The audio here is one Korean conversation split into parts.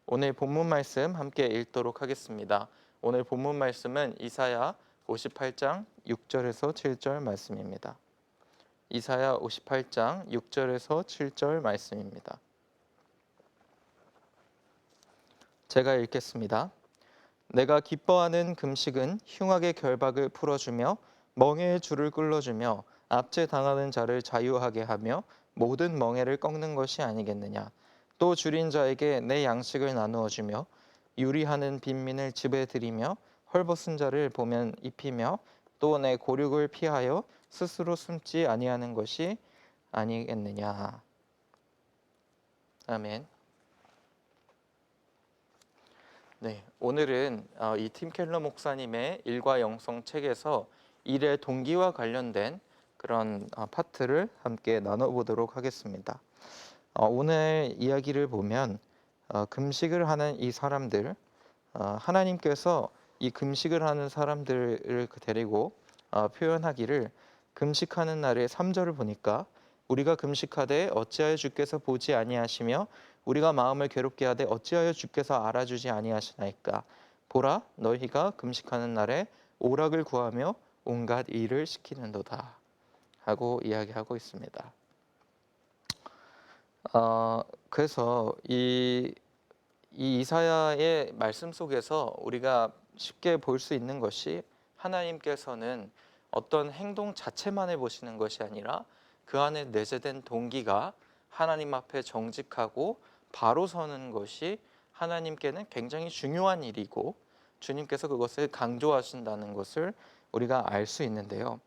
오늘 본문 말씀 함께 읽도록 하겠습니다. 오늘 본문 말씀은 이사야 58장 6절에서 7절 말씀입니다. 이사야 58장 6절에서 7절 말씀입니다. 제가 읽겠습니다. 내가 기뻐하는 금식은 흉악의 결박을 풀어주며 멍에의 줄을 끌어주며 압제당하는 자를 자유하게 하며 모든 멍에를 꺾는 것이 아니겠느냐. 또 줄인 자에게 내 양식을 나누어 주며 유리하는 빈민을 집에 들이며 헐벗은 자를 보면 입히며 또 내 고륙을 피하여 스스로 숨지 아니하는 것이 아니겠느냐. 아멘. 네, 오늘은 이 팀 켈러 목사님의 일과 영성 책에서 일의 동기와 관련된 그런 파트를 함께 나눠보도록 하겠습니다. 오늘 이야기를 보면 금식을 하는 이 사람들, 하나님께서 이 금식을 하는 사람들을 데리고 표현하기를 금식하는 날의 3절을 보니까 우리가 금식하되 어찌하여 주께서 보지 아니하시며 우리가 마음을 괴롭게 하되 어찌하여 주께서 알아주지 아니하시나이까. 보라 너희가 금식하는 날에 오락을 구하며 온갖 일을 시키는도다 하고 이야기하고 있습니다. 그래서 이 이사야의 말씀 속에서 우리가 쉽게 볼 수 있는 것이 하나님께서는 어떤 행동 자체만을 보시는 것이 아니라 그 안에 내재된 동기가 하나님 앞에 정직하고 바로 서는 것이 하나님께는 굉장히 중요한 일이고 주님께서 그것을 강조하신다는 것을 우리가 알 수 있는데요.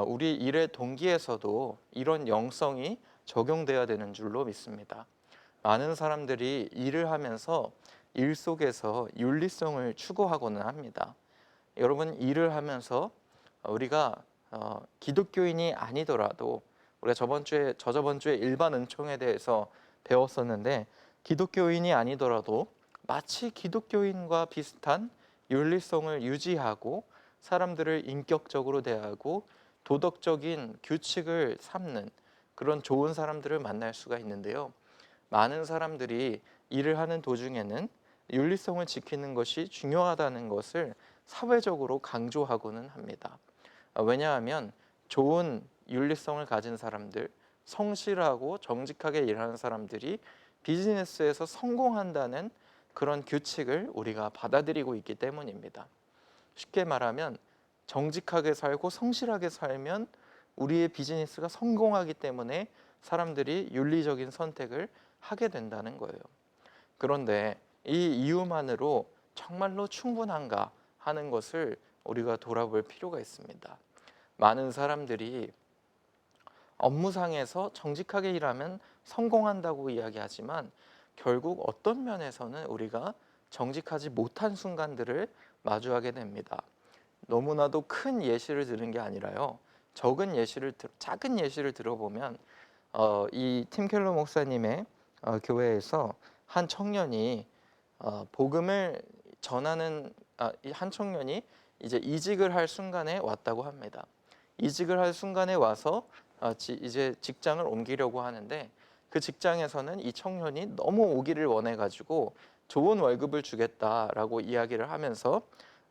우리 일의 동기에서도 이런 영성이 적용돼야 되는 줄로 믿습니다. 많은 사람들이 일을 하면서 일 속에서 윤리성을 추구하고는 합니다. 여러분, 일을 하면서 우리가 기독교인이 아니더라도 우리가 저저번 주에 일반 은총에 대해서 배웠었는데 기독교인이 아니더라도 마치 기독교인과 비슷한 윤리성을 유지하고 사람들을 인격적으로 대하고 도덕적인 규칙을 삼는 그런 좋은 사람들을 만날 수가 있는데요. 많은 사람들이 일을 하는 도중에는 윤리성을 지키는 것이 중요하다는 것을 사회적으로 강조하고는 합니다. 왜냐하면 좋은 윤리성을 가진 사람들, 성실하고 정직하게 일하는 사람들이 비즈니스에서 성공한다는 그런 규칙을 우리가 받아들이고 있기 때문입니다. 쉽게 말하면 정직하게 살고 성실하게 살면 우리의 비즈니스가 성공하기 때문에 사람들이 윤리적인 선택을 하게 된다는 거예요. 그런데 이 이유만으로 정말로 충분한가 하는 것을 우리가 돌아볼 필요가 있습니다. 많은 사람들이 업무상에서 정직하게 일하면 성공한다고 이야기하지만 결국 어떤 면에서는 우리가 정직하지 못한 순간들을 마주하게 됩니다. 너무나도 큰 예시를 들은 게 아니라요. 작은 예시를 들어보면 이 팀 켈러 목사님의 교회에서 한 청년이 복음을 전하는 한 청년이 이제 이직을 할 순간에 왔다고 합니다. 이직을 할 순간에 와서 이제 직장을 옮기려고 하는데 그 직장에서는 이 청년이 너무 오기를 원해가지고 좋은 월급을 주겠다라고 이야기를 하면서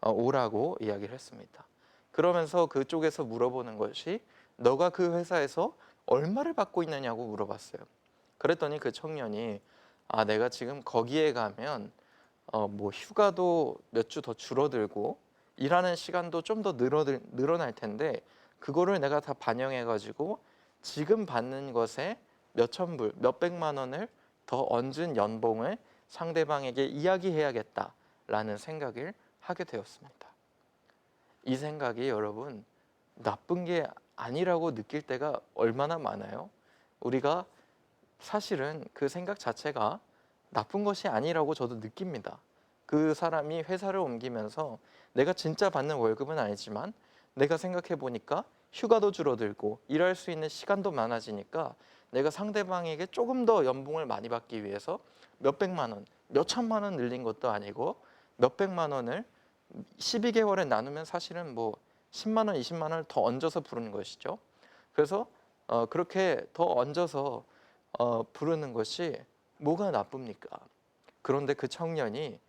오라고 이야기를 했습니다. 그러면서 그쪽에서 물어보는 것이 너가 그 회사에서 얼마를 받고 있느냐고 물어봤어요. 그랬더니 그 청년이 내가 지금 거기에 가면 뭐 휴가도 몇 주 더 줄어들고 일하는 시간도 좀 더 늘어날 텐데 그거를 내가 다 반영해 가지고 지금 받는 것에 몇천 불, 몇백만 원을 더 얹은 연봉을 상대방에게 이야기해야겠다라는 생각을 하게 되었습니다. 이 생각이 여러분 나쁜 게 아니라고 느낄 때가 얼마나 많아요? 우리가 사실은 그 생각 자체가 나쁜 것이 아니라고 저도 느낍니다. 그 사람이 회사를 옮기면서 내가 진짜 받는 월급은 아니지만 내가 생각해 보니까 휴가도 줄어들고 일할 수 있는 시간도 많아지니까 내가 상대방에게 조금 더 연봉을 많이 받기 위해서 몇백만 원, 몇천만 원 늘린 것도 아니고 몇백만 원을 12개월에 나누면 사실은 뭐 10만 원, 20만 원을 더 얹어서 부르는 것이죠. 그래서 그렇게 더 얹어서 부르는 것이 뭐가 나쁩니까? 그런데 그 청년이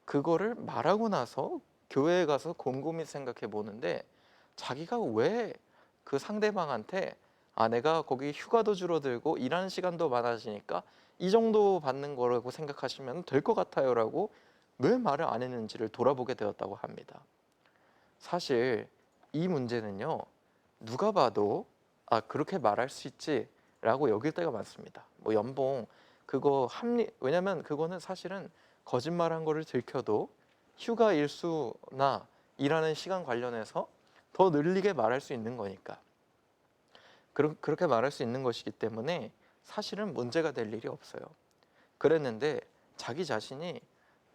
그거를 말하고 나서 교회에 가서 곰곰이 생각해 보는데, 자기가 왜 그 상대방한테 내가 거기 휴가도 줄어들고 일하는 시간도 많아지니까 이 정도 받는 거라고 생각하시면 될 것 같아요 라고 왜 말을 안 했는지를 돌아보게 되었다고 합니다. 사실 이 문제는요, 누가 봐도 그렇게 말할 수 있지 라고 여길 때가 많습니다. 뭐 연봉 그거 왜냐면 그거는 사실은 거짓말한 거를 들켜도 휴가 일수나 일하는 시간 관련해서 더 늘리게 말할 수 있는 거니까, 그렇게 말할 수 있는 것이기 때문에 사실은 문제가 될 일이 없어요. 그랬는데 자기 자신이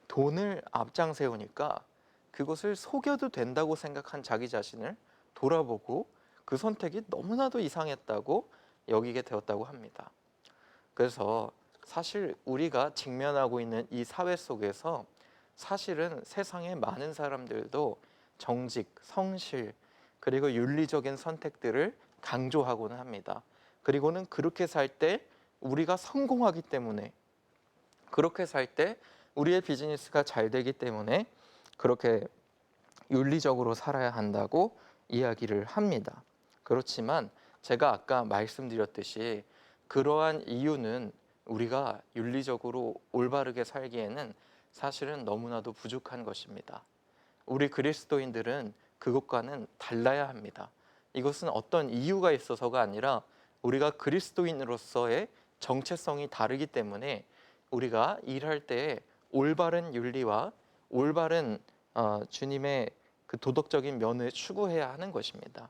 돈을 앞장 세우니까 그것을 속여도 된다고 생각한 자기 자신을 돌아보고 그 선택이 너무나도 이상했다고 여기게 되었다고 합니다. 그래서 사실 우리가 직면하고 있는 이 사회 속에서 사실은 세상의 많은 사람들도 정직, 성실, 그리고 윤리적인 선택들을 강조하고는 합니다. 그리고는 그렇게 살 때 우리가 성공하기 때문에, 그렇게 살 때 우리의 비즈니스가 잘 되기 때문에 그렇게 윤리적으로 살아야 한다고 이야기를 합니다. 그렇지만 제가 아까 말씀드렸듯이 그러한 이유는 우리가 윤리적으로 올바르게 살기에는 사실은 너무나도 부족한 것입니다. 우리 그리스도인들은 그것과는 달라야 합니다. 이것은 어떤 이유가 있어서가 아니라 우리가 그리스도인으로서의 정체성이 다르기 때문에 우리가 일할 때에 올바른 윤리와 올바른 주님의 그 도덕적인 면을 추구해야 하는 것입니다.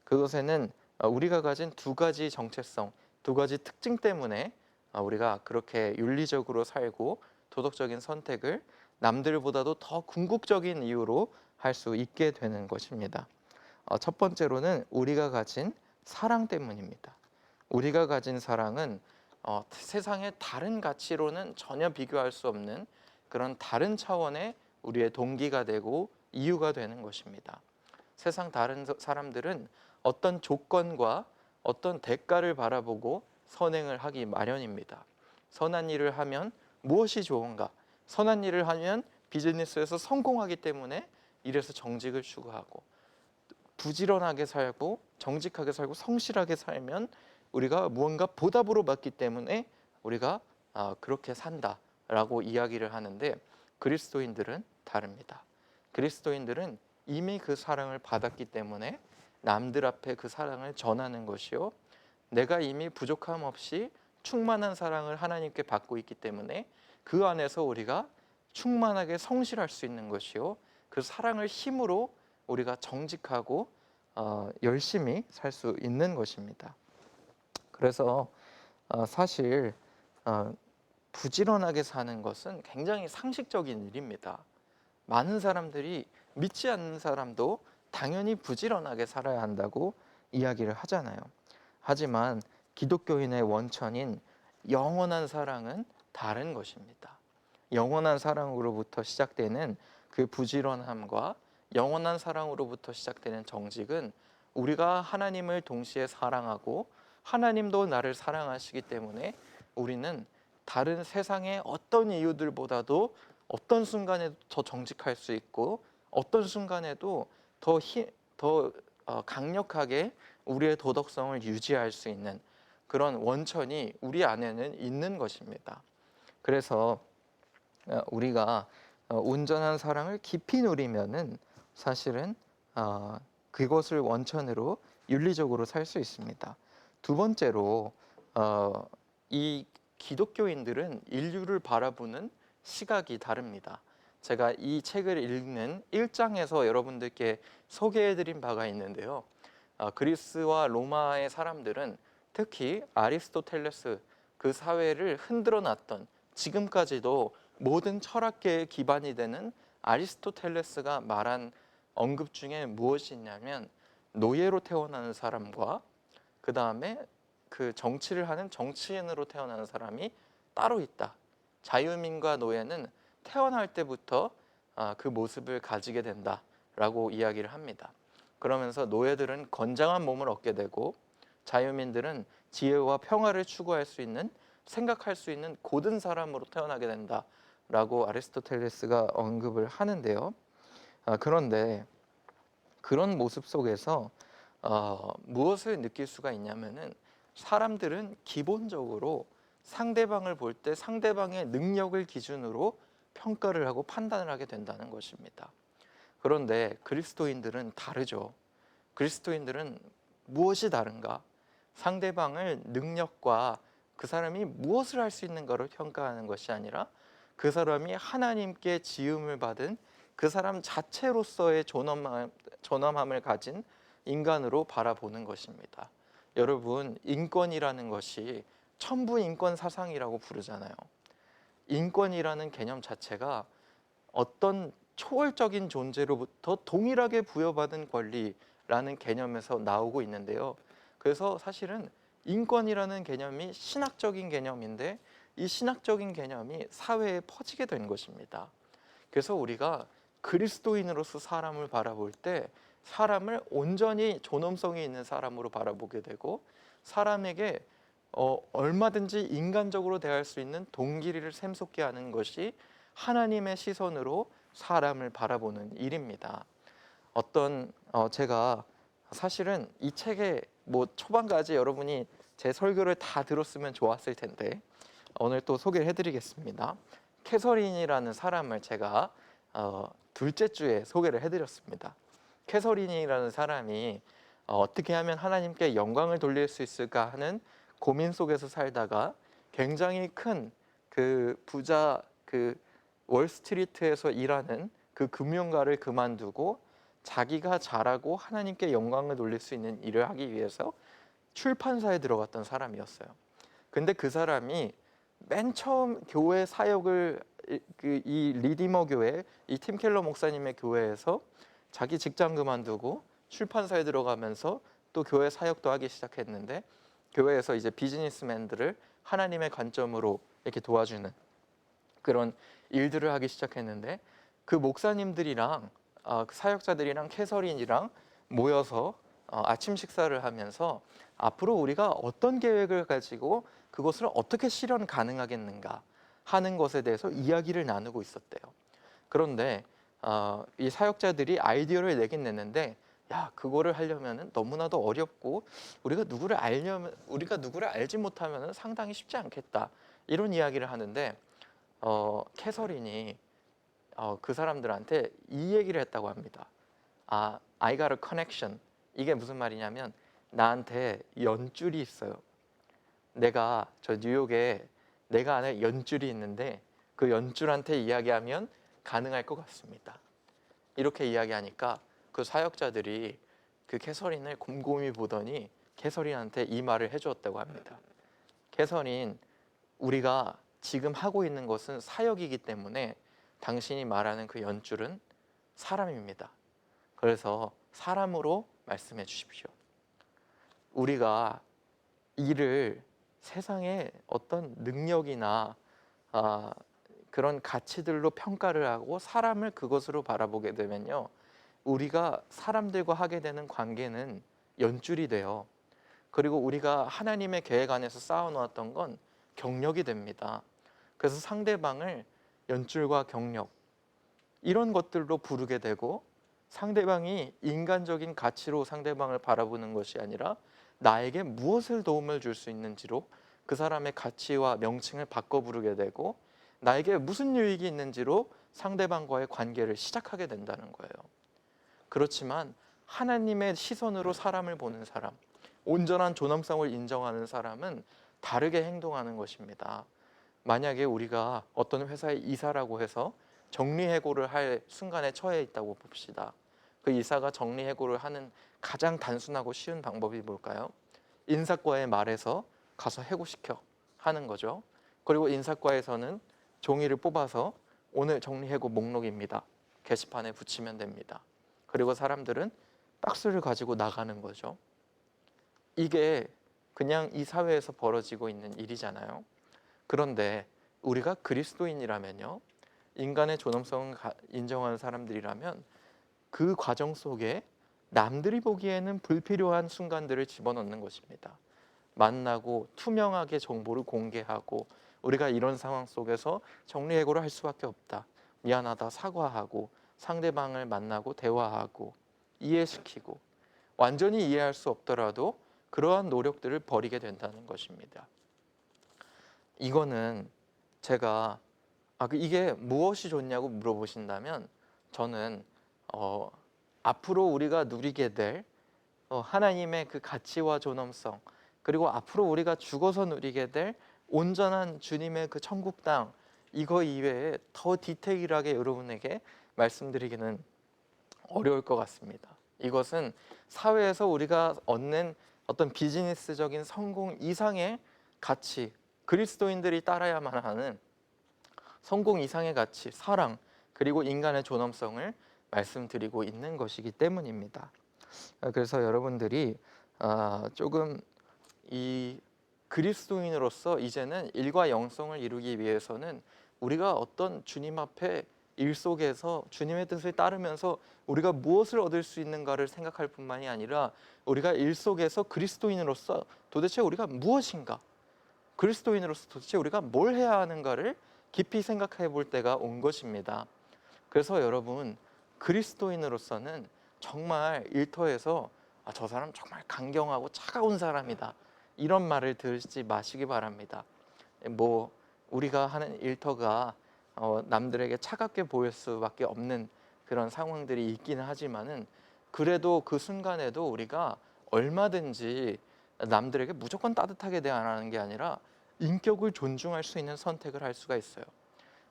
그것에는 우리가 가진 두 가지 정체성, 두 가지 특징 때문에 우리가 그렇게 윤리적으로 살고 도덕적인 선택을 남들보다도 더 궁극적인 이유로 할 수 있게 되는 것입니다. 첫 번째로는 우리가 가진 사랑 때문입니다. 우리가 가진 사랑은 세상의 다른 가치로는 전혀 비교할 수 없는 그런 다른 차원의 우리의 동기가 되고 이유가 되는 것입니다. 세상 다른 사람들은 어떤 조건과 어떤 대가를 바라보고 선행을 하기 마련입니다. 선한 일을 하면 무엇이 좋은가? 선한 일을 하면 비즈니스에서 성공하기 때문에 이래서 정직을 추구하고, 부지런하게 살고 정직하게 살고 성실하게 살면 우리가 무언가 보답으로 받기 때문에 우리가 그렇게 산다라고 이야기를 하는데, 그리스도인들은 다릅니다. 그리스도인들은 이미 그 사랑을 받았기 때문에 남들 앞에 그 사랑을 전하는 것이요, 내가 이미 부족함 없이 충만한 사랑을 하나님께 받고 있기 때문에 그 안에서 우리가 충만하게 성실할 수 있는 것이요, 그 사랑을 힘으로 우리가 정직하고 열심히 살 수 있는 것입니다. 그래서 사실 부지런하게 사는 것은 굉장히 상식적인 일입니다. 많은 사람들이, 믿지 않는 사람도 당연히 부지런하게 살아야 한다고 이야기를 하잖아요. 하지만 기독교인의 원천인 영원한 사랑은 다른 것입니다. 영원한 사랑으로부터 시작되는 그 부지런함과 영원한 사랑으로부터 시작되는 정직은 우리가 하나님을 동시에 사랑하고 하나님도 나를 사랑하시기 때문에 우리는 다른 세상의 어떤 이유들보다도 어떤 순간에도 더 정직할 수 있고 어떤 순간에도 더 강력하게 우리의 도덕성을 유지할 수 있는 그런 원천이 우리 안에는 있는 것입니다. 그래서 우리가 온전한 사랑을 깊이 누리면은 사실은 그것을 원천으로 윤리적으로 살 수 있습니다. 두 번째로 이 기독교인들은 인류를 바라보는 시각이 다릅니다. 제가 이 책을 읽는 1장에서 여러분들께 소개해드린 바가 있는데요. 그리스와 로마의 사람들은 특히 아리스토텔레스, 그 사회를 흔들어 놨던, 지금까지도 모든 철학계의 기반이 되는 아리스토텔레스가 말한 언급 중에 무엇이 있냐면, 노예로 태어나는 사람과 그 다음에 그 정치를 하는 정치인으로 태어나는 사람이 따로 있다. 자유민과 노예는 태어날 때부터 그 모습을 가지게 된다라고 이야기를 합니다. 그러면서 노예들은 건장한 몸을 얻게 되고 자유민들은 지혜와 평화를 추구할 수 있는 생각할 수 있는 고든 사람으로 태어나게 된다라고 아리스토텔레스가 언급을 하는데요. 그런데 그런 모습 속에서 무엇을 느낄 수가 있냐면은 사람들은 기본적으로 상대방을 볼 때 상대방의 능력을 기준으로 평가를 하고 판단을 하게 된다는 것입니다. 그런데 그리스도인들은 다르죠. 그리스도인들은 무엇이 다른가? 상대방을 능력과 그 사람이 무엇을 할 수 있는가를 평가하는 것이 아니라 그 사람이 하나님께 지음을 받은 그 사람 자체로서의 존엄함을 가진 인간으로 바라보는 것입니다. 여러분, 인권이라는 것이 천부 인권 사상이라고 부르잖아요. 인권이라는 개념 자체가 어떤 초월적인 존재로부터 동일하게 부여받은 권리라는 개념에서 나오고 있는데요. 그래서 사실은 인권이라는 개념이 신학적인 개념인데 이 신학적인 개념이 사회에 퍼지게 된 것입니다. 그래서 우리가 그리스도인으로서 사람을 바라볼 때 사람을 온전히 존엄성이 있는 사람으로 바라보게 되고 사람에게 얼마든지 인간적으로 대할 수 있는 동기를 샘솟게 하는 것이 하나님의 시선으로 사람을 바라보는 일입니다. 제가 사실은 이 책의 초반까지 여러분이 제 설교를 다 들었으면 좋았을 텐데 오늘 또 소개를 해드리겠습니다. 캐서린이라는 사람을 제가 둘째 주에 소개를 해드렸습니다. 캐서린이라는 사람이 어떻게 하면 하나님께 영광을 돌릴 수 있을까 하는 고민 속에서 살다가 굉장히 큰 그 부자 월스트리트에서 일하는 그 금융가를 그만두고 자기가 잘하고 하나님께 영광을 돌릴 수 있는 일을 하기 위해서 출판사에 들어갔던 사람이었어요. 근데 그 사람이 맨 처음 교회 사역을 이 리디머 교회, 이 팀 켈러 목사님의 교회에서 자기 직장 그만두고 출판사에 들어가면서 또 교회 사역도 하기 시작했는데 교회에서 이제 비즈니스맨들을 하나님의 관점으로 이렇게 도와주는 그런 일들을 하기 시작했는데 그 목사님들이랑 그 사역자들이랑 캐서린이랑 모여서 아침 식사를 하면서 앞으로 우리가 어떤 계획을 가지고 그것을 어떻게 실현 가능하겠는가 하는 것에 대해서 이야기를 나누고 있었대요. 그런데 이 사역자들이 아이디어를 내긴 냈는데 야, 그거를 하려면 너무나도 어렵고 우리가 누구를 알지 못하면 상당히 쉽지 않겠다 이런 이야기를 하는데 캐서린이 그 사람들한테 이 얘기를 했다고 합니다. I got a connection. 이게 무슨 말이냐면 나한테 연줄이 있어요. 내가 저 뉴욕에 내가 아는 연줄이 있는데 그 연줄한테 이야기하면 가능할 것 같습니다. 이렇게 이야기하니까 그 사역자들이 그 캐서린을 곰곰이 보더니 캐서린한테 이 말을 해주었다고 합니다. 캐서린, 우리가 지금 하고 있는 것은 사역이기 때문에 당신이 말하는 그 연줄은 사람입니다. 그래서 사람으로 말씀해 주십시오. 우리가 일을 세상의 어떤 능력이나 그런 가치들로 평가를 하고 사람을 그것으로 바라보게 되면요, 우리가 사람들과 하게 되는 관계는 연줄이 돼요. 그리고 우리가 하나님의 계획 안에서 쌓아놓았던 건 경력이 됩니다. 그래서 상대방을 연줄과 경력 이런 것들로 부르게 되고 상대방이 인간적인 가치로 상대방을 바라보는 것이 아니라 나에게 무엇을 도움을 줄 수 있는지로 그 사람의 가치와 명칭을 바꿔 부르게 되고 나에게 무슨 유익이 있는지로 상대방과의 관계를 시작하게 된다는 거예요. 그렇지만 하나님의 시선으로 사람을 보는 사람, 온전한 존엄성을 인정하는 사람은 다르게 행동하는 것입니다. 만약에 우리가 어떤 회사에 이사라고 해서 정리해고를 할 순간에 처해 있다고 봅시다. 그 이사가 정리해고를 하는 가장 단순하고 쉬운 방법이 뭘까요? 인사과에 말해서 가서 해고시켜 하는 거죠. 그리고 인사과에서는 종이를 뽑아서 오늘 정리해고 목록입니다. 게시판에 붙이면 됩니다. 그리고 사람들은 박스를 가지고 나가는 거죠. 이게 그냥 이 사회에서 벌어지고 있는 일이잖아요. 그런데 우리가 그리스도인이라면요, 인간의 존엄성을 인정하는 사람들이라면 그 과정 속에 남들이 보기에는 불필요한 순간들을 집어넣는 것입니다. 만나고 투명하게 정보를 공개하고 우리가 이런 상황 속에서 정리해고를 할 수밖에 없다. 미안하다 사과하고 상대방을 만나고 대화하고 이해시키고 완전히 이해할 수 없더라도 그러한 노력들을 벌이게 된다는 것입니다. 이거는 제가 이게 무엇이 좋냐고 물어보신다면 저는 앞으로 우리가 누리게 될 하나님의 그 가치와 존엄성 그리고 앞으로 우리가 죽어서 누리게 될 온전한 주님의 그 천국 땅 이거 이외에 더 디테일하게 여러분에게 말씀드리기는 어려울 것 같습니다. 이것은 사회에서 우리가 얻는 어떤 비즈니스적인 성공 이상의 가치, 그리스도인들이 따라야만 하는 성공 이상의 가치, 사랑, 그리고 인간의 존엄성을 말씀드리고 있는 것이기 때문입니다. 그래서 여러분들이 조금 이 그리스도인으로서 이제는 일과 영성을 이루기 위해서는 우리가 어떤 주님 앞에 일 속에서 주님의 뜻을 따르면서 우리가 무엇을 얻을 수 있는가를 생각할 뿐만이 아니라 우리가 일 속에서 그리스도인으로서 도대체 우리가 무엇인가, 그리스도인으로서 도대체 우리가 뭘 해야 하는가를 깊이 생각해 볼 때가 온 것입니다. 그래서 여러분, 그리스도인으로서는 정말 일터에서 저 사람 정말 강경하고 차가운 사람이다 이런 말을 들지 마시기 바랍니다. 뭐 우리가 하는 일터가 남들에게 차갑게 보일 수밖에 없는 그런 상황들이 있기는 하지만은 그래도 그 순간에도 우리가 얼마든지 남들에게 무조건 따뜻하게 대하는 게 아니라 인격을 존중할 수 있는 선택을 할 수가 있어요.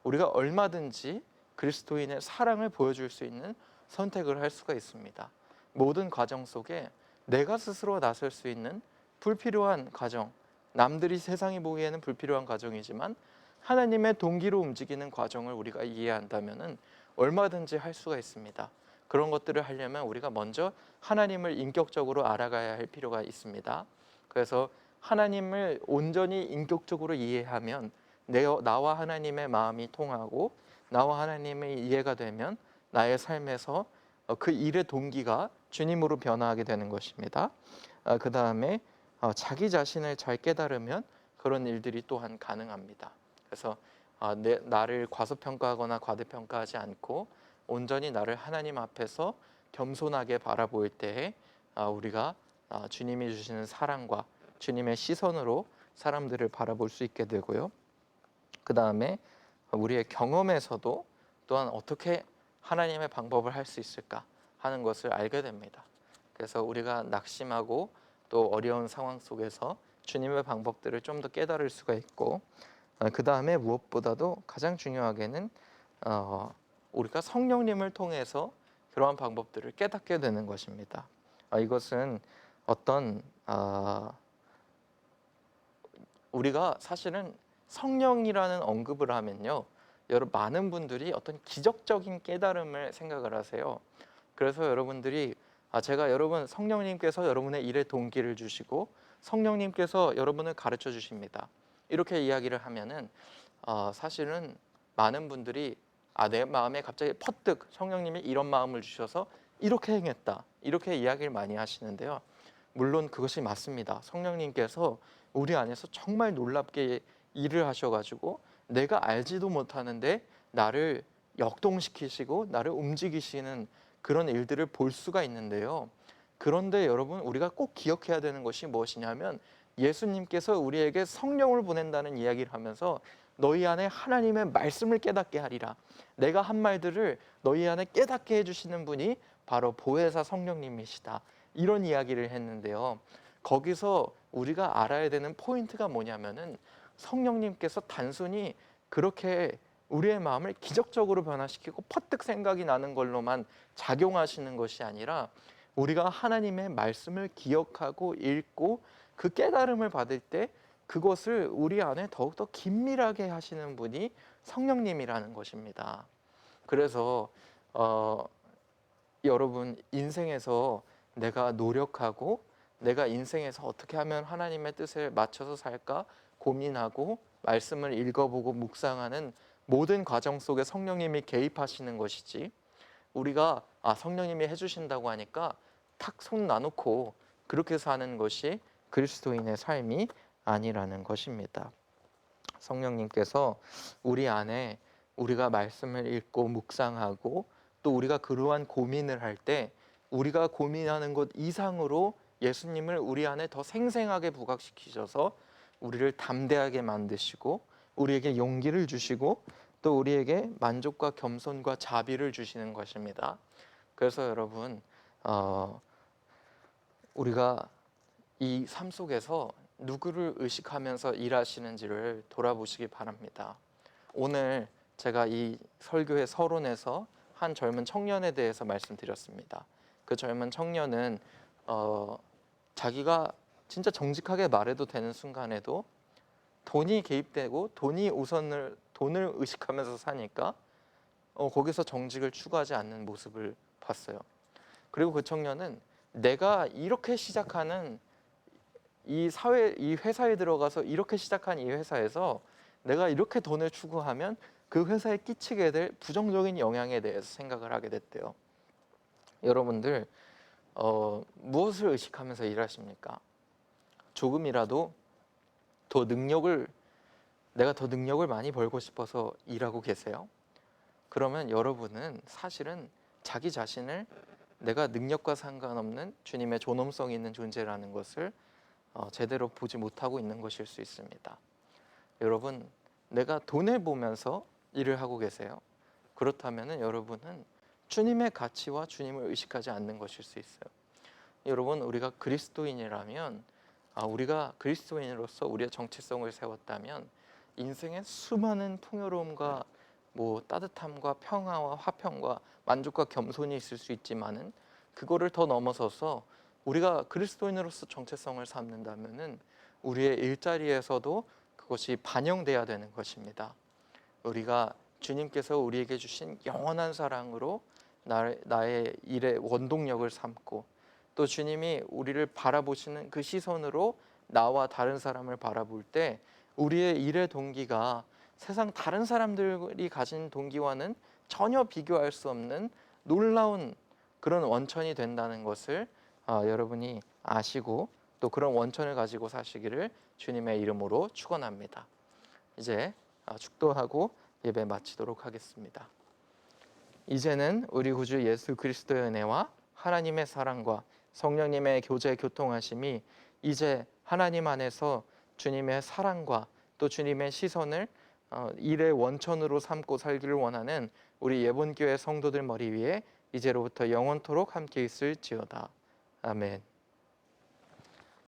우리가 얼마든지 그리스도인의 사랑을 보여줄 수 있는 선택을 할 수가 있습니다. 모든 과정 속에 내가 스스로 나설 수 있는 불필요한 과정, 남들이 세상이 보기에는 불필요한 과정이지만 하나님의 동기로 움직이는 과정을 우리가 이해한다면 얼마든지 할 수가 있습니다. 그런 것들을 하려면 우리가 먼저 하나님을 인격적으로 알아가야 할 필요가 있습니다. 그래서 하나님을 온전히 인격적으로 이해하면 나와 하나님의 마음이 통하고 나와 하나님의 이해가 되면 나의 삶에서 그 일의 동기가 주님으로 변화하게 되는 것입니다. 그 다음에 자기 자신을 잘 깨달으면 그런 일들이 또한 가능합니다. 그래서 나를 과소평가하거나 과대평가하지 않고 온전히 나를 하나님 앞에서 겸손하게 바라볼 때에 우리가 주님이 주시는 사랑과 주님의 시선으로 사람들을 바라볼 수 있게 되고요. 그 다음에 우리의 경험에서도 또한 어떻게 하나님의 방법을 할 수 있을까 하는 것을 알게 됩니다. 그래서 우리가 낙심하고 또 어려운 상황 속에서 주님의 방법들을 좀 더 깨달을 수가 있고 그 다음에 무엇보다도 가장 중요하게는 우리가 성령님을 통해서 그러한 방법들을 깨닫게 되는 것입니다. 이것은 어떤 우리가 사실은 성령이라는 언급을 하면요, 여러분 많은 분들이 어떤 기적적인 깨달음을 생각을 하세요. 그래서 여러분들이 제가 여러분 성령님께서 여러분의 일의 동기를 주시고 성령님께서 여러분을 가르쳐 주십니다. 이렇게 이야기를 하면은 사실은 많은 분들이 내 마음에 갑자기 퍼뜩 성령님이 이런 마음을 주셔서 이렇게 행했다 이렇게 이야기를 많이 하시는데요. 물론 그것이 맞습니다. 성령님께서 우리 안에서 정말 놀랍게 일을 하셔가지고 내가 알지도 못하는데 나를 역동시키시고 나를 움직이시는 그런 일들을 볼 수가 있는데요. 그런데 여러분 우리가 꼭 기억해야 되는 것이 무엇이냐면 예수님께서 우리에게 성령을 보낸다는 이야기를 하면서 너희 안에 하나님의 말씀을 깨닫게 하리라. 내가 한 말들을 너희 안에 깨닫게 해주시는 분이 바로 보혜사 성령님이시다. 이런 이야기를 했는데요. 거기서 우리가 알아야 되는 포인트가 뭐냐면은 성령님께서 단순히 그렇게 우리의 마음을 기적적으로 변화시키고 퍼뜩 생각이 나는 걸로만 작용하시는 것이 아니라 우리가 하나님의 말씀을 기억하고 읽고 그 깨달음을 받을 때 그것을 우리 안에 더욱더 긴밀하게 하시는 분이 성령님이라는 것입니다. 그래서 여러분 인생에서 내가 노력하고 내가 인생에서 어떻게 하면 하나님의 뜻에 맞춰서 살까 고민하고 말씀을 읽어보고 묵상하는 모든 과정 속에 성령님이 개입하시는 것이지 우리가 성령님이 해주신다고 하니까 탁 손 놔놓고 그렇게 사는 것이 그리스도인의 삶이 아니라는 것입니다. 성령님께서 우리 안에 우리가 말씀을 읽고 묵상하고 또 우리가 그러한 고민을 할 때 우리가 고민하는 것 이상으로 예수님을 우리 안에 더 생생하게 부각시키셔서 우리를 담대하게 만드시고 우리에게 용기를 주시고 또 우리에게 만족과 겸손과 자비를 주시는 것입니다. 그래서 여러분 우리가 이 삶 속에서 누구를 의식하면서 일하시는지를 돌아보시기 바랍니다. 오늘 제가 이 설교의 서론에서 한 젊은 청년에 대해서 말씀드렸습니다. 그 젊은 청년은 자기가 진짜 정직하게 말해도 되는 순간에도 돈이 개입되고 돈을 의식하면서 사니까 거기서 정직을 추구하지 않는 모습을 봤어요. 그리고 그 청년은 내가 이렇게 시작하는 이 회사에 들어가서 이렇게 시작한 이 회사에서 내가 이렇게 돈을 추구하면 그 회사에 끼치게 될 부정적인 영향에 대해서 생각을 하게 됐대요. 여러분들 무엇을 의식하면서 일하십니까? 조금이라도 내가 더 능력을 많이 벌고 싶어서 일하고 계세요? 그러면 여러분은 사실은 자기 자신을 내가 능력과 상관없는 주님의 존엄성 있는 존재라는 것을 제대로 보지 못하고 있는 것일 수 있습니다. 여러분, 내가 돈을 보면서 일을 하고 계세요? 그렇다면 여러분은 주님의 가치와 주님을 의식하지 않는 것일 수 있어요. 여러분, 우리가 그리스도인이라면 우리가 그리스도인으로서 우리의 정체성을 세웠다면 인생의 수많은 풍요로움과 따뜻함과 평화와 화평과 만족과 겸손이 있을 수 있지만은 그거를 더 넘어서서 우리가 그리스도인으로서 정체성을 삼는다면은 우리의 일자리에서도 그것이 반영돼야 되는 것입니다. 우리가 주님께서 우리에게 주신 영원한 사랑으로 나의 일의 원동력을 삼고 또 주님이 우리를 바라보시는 그 시선으로 나와 다른 사람을 바라볼 때 우리의 일의 동기가 세상 다른 사람들이 가진 동기와는 전혀 비교할 수 없는 놀라운 그런 원천이 된다는 것을 여러분이 아시고 또 그런 원천을 가지고 사시기를 주님의 이름으로 축원합니다. 이제 축도하고 예배 마치도록 하겠습니다. 이제는 우리 구주 예수 그리스도의 은혜와 하나님의 사랑과 성령님의 교제 교통하심이 이제 하나님 안에서 주님의 사랑과 또 주님의 시선을 일의 원천으로 삼고 살기를 원하는 우리 예본교회 성도들 머리 위에 이제로부터 영원토록 함께 있을지어다. 아멘.